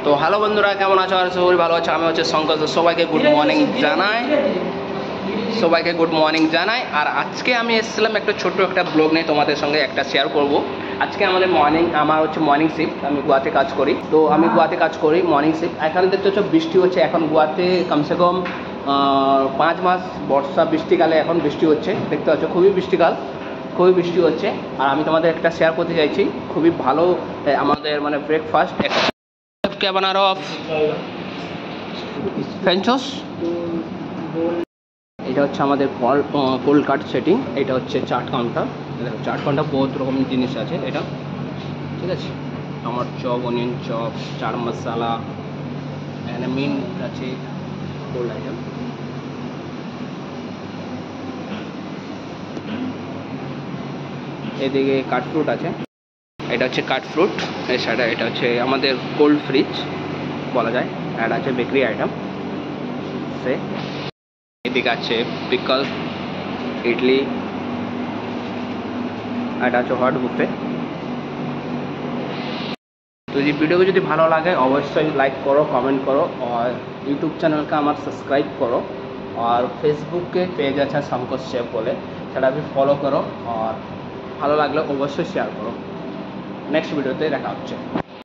তো হ্যালো বন্ধুরা, কেমন আছো? আর সবাই ভালো আছো। আমি হচ্ছে শঙ্কর। সবাইকে গুড মর্নিং জানাই। আর আজকে আমি এসেছিলাম একটা ছোট্ট একটা ব্লগ নিয়ে তোমাদের সঙ্গে একটা শেয়ার করব। আজকে আমার হচ্ছে মর্নিং শিফট। আমি গোয়াতে কাজ করি, মর্নিং শিফট। এখানে দেখতে হচ্ছে বৃষ্টি হচ্ছে এখন গোয়াতে, কমসে কম 5 মাস বর্ষা বৃষ্টিকালে এখন বৃষ্টি হচ্ছে, দেখতে পাচ্ছ খুবই বৃষ্টি হচ্ছে। আর আমি তোমাদের একটা শেয়ার করতে চাইছি, খুবই ভালো আমাদের মানে ব্রেকফাস্ট। क्या बना रहा हो आप? ফ্রেঞ্চস। এটা হচ্ছে আমাদের কোল্ড কাট সেটিং। এটা হচ্ছে চাট কাউন্টার। দেখো চাট কাউন্টার বহুত রকম জিনিস আছে এটা, ঠিক আছে। আমার chop, onion chop, chaat masala, এখানে মিন আছে, কোল্ড আইটেম। এদিকে কাট ফ্রুট আছে, এটা হচ্ছে কাট ফ্রুট। এই সাইডে এটা হচ্ছে আমাদের কোল্ড ফ্রিজ বলা যায়। আর আছে বেকারি আইটেম। এদিকে আছে পিকল, ইডলি, এটা আছে হট বুফে। तो ये वीडियो को যদি ভালো লাগে অবশ্যই লাইক করো, কমেন্ট করো, और यूट्यूब चैनल का আমার সাবস্ক্রাইব করো, और फेसबुक के पेज আছে শঙ্কর শেফ বলে, সেটা भी ফলো করো, और ভালো লাগলে অবশ্যই শেয়ার করো। নেক্সট ভিডিওতে দেখা হচ্ছে।